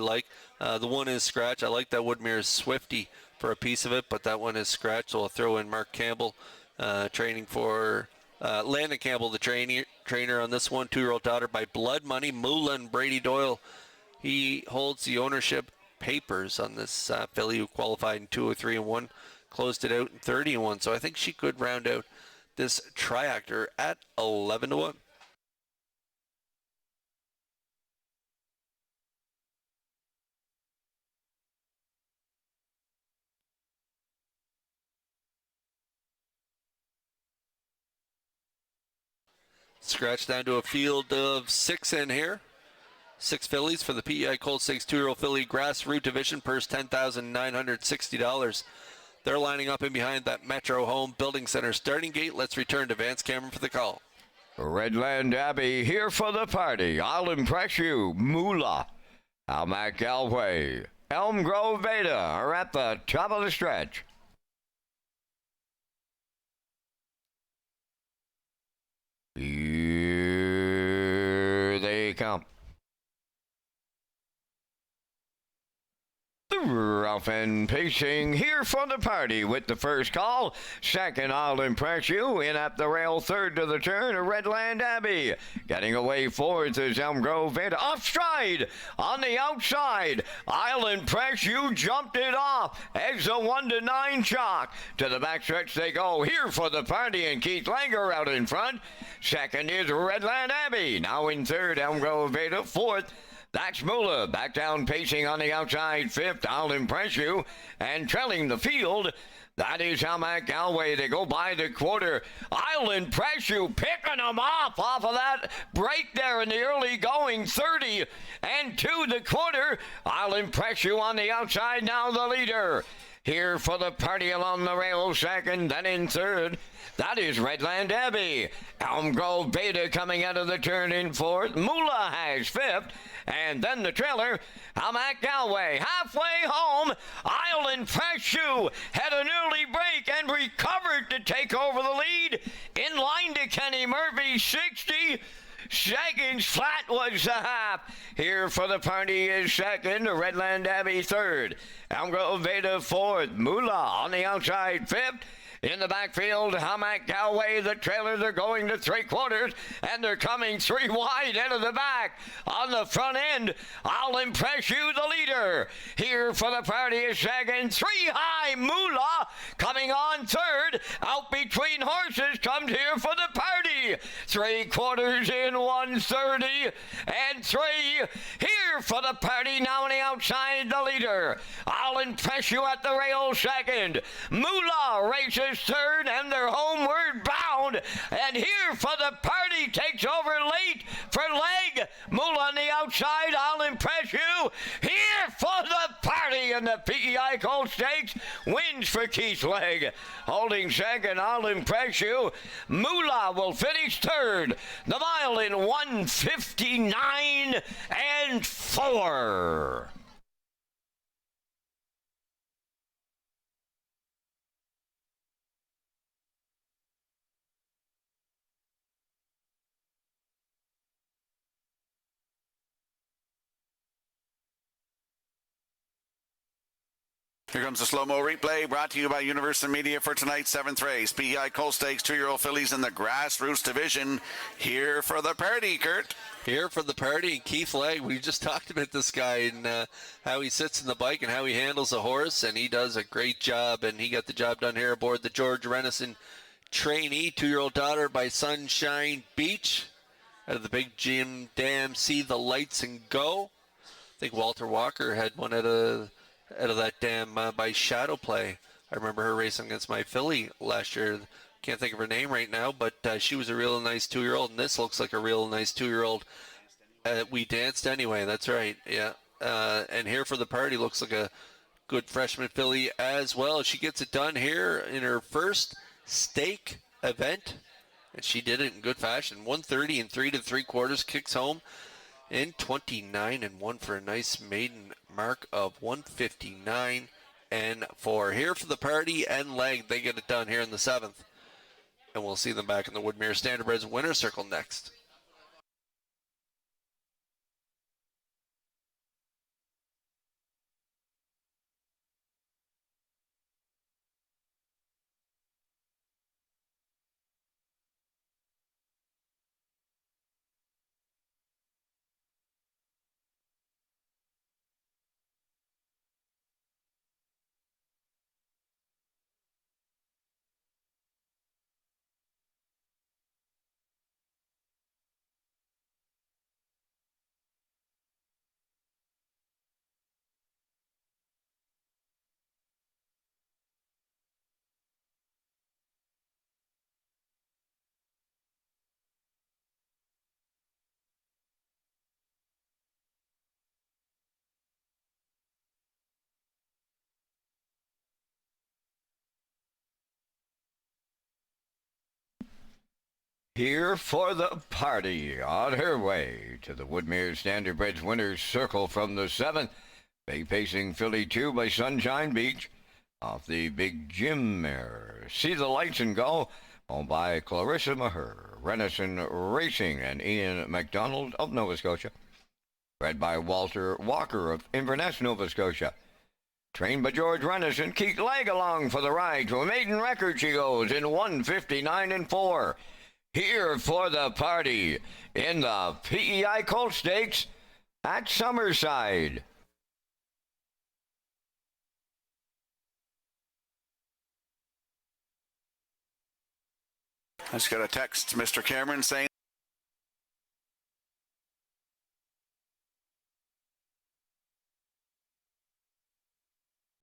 like. The one is scratch. I like that Woodmere's Swifty for a piece of it, but that one is scratch, so I'll throw in Mark Campbell, training for Landon Campbell, the trainer on this one. 2-year-old daughter by Blood Money. Moolah and Brady Doyle, he holds the ownership papers on this filly who qualified in 203-1, closed it out in 30-1, so I think she could round out this triactor at 11-1. Scratch down to a field of 6 in here. 6 fillies for the PEI Colt Stakes 2-year-old filly grassroots division. Purse $10,960. They're lining up in behind that Metro Home Building Center starting gate. Let's return to Vance Cameron for the call. Redland Abbey here for the party. I'll impress you. Moolah, Almac Galway, Elm Grove Beta are at the top of the stretch. Here they come. Ralph and Pacing here for the party with the first call. Second, I'll impress you. In at the rail, third to the turn, Redland Abbey. Getting away fourth is Elm Grove Beta. Off stride on the outside. I'll impress you. Jumped it off as a 1-9 chalk. To the backstretch they go. Here for the party, and Keith Langer out in front. Second is Redland Abbey. Now in third, Elm Grove Beta. Fourth, that's Moolah, back down pacing on the outside. Fifth, I'll impress you. And trailing the field, that is Almac Galway. They go by the quarter. I'll impress you, picking them off of that break there in the early going. 30 and to the quarter. I'll impress you on the outside, now the leader. Here for the party along the rail, second, then in third. That is Redland Abbey. Elm Grove Beta coming out of the turn in fourth. Moolah has fifth. And then the trailer, Almac Galway. Halfway home, I'll impress you. Had an early break and recovered to take over the lead. In line to Kenny Murphy, 60 seconds flat was the half. Here for the party is second, Redland Abbey third. Elm Grove Beta fourth. Moolah on the outside fifth. In the backfield, Almac Galway, the trailer, they're going to 3/4, and they're coming 3 wide out of the back. On the front end, I'll impress you, the leader. Here for the party is second, 3 high, Moolah, coming on third. Out between horses comes here for the party. 3/4 in 130, and 3. Here for the party, now on the outside, the leader. I'll impress you at the rail second. Moolah races third, and they're homeward bound. And here for the party, takes over late for Leg. Moolah on the outside, I'll impress you. Here for the party in the PEI Colt Stakes, wins for Keith Leg. Holding second, I'll impress you. Moolah will finish third. The mile in 1:59 and 4. Here comes a slow-mo replay brought to you by Universal Media for tonight's 7th race. PEI Colt Stakes 2-year-old fillies in the grassroots division. Here for the party, Kurt. Here for the party, Keith Legg. We just talked about this guy and how he sits in the bike and how he handles a horse, and he does a great job, and he got the job done here aboard the George Renison trainee, 2-year-old daughter by Sunshine Beach. Out of the big Jim Dam, See the Lights and Go. I think Walter Walker had one out of that dam by Shadow Play. I remember her racing against my filly last year. Can't think of her name right now, but she was a real nice 2-year-old, and this looks like a real nice 2-year-old. We danced anyway, that's right, yeah. And here for the party looks like a good freshman filly as well. She gets it done here in her first stake event, and she did it in good fashion. 130 and 3 3/4, kicks home in 29 and 1 for a nice maiden mark of 159 and 4. Here for the party and Leg. They get it done here in the 7th. And we'll see them back in the Woodmere Standardbreds winner circle next. here for the party on her way to the Woodmere Standard Bridge Winners Circle from the 7th. Bay pacing filly 2 by Sunshine Beach off the Big Jim mare. See the Lights and Go, owned by Clarissa Maher, Renison Racing, and Ian MacDonald of Nova Scotia. Bred by Walter Walker of Inverness, Nova Scotia. Trained by George Renison, Keith Legg along for the ride. To a maiden record she goes in 1:59.4. Here for the party in the PEI Colt Stakes at Summerside. I just got a text, Mr. Cameron, saying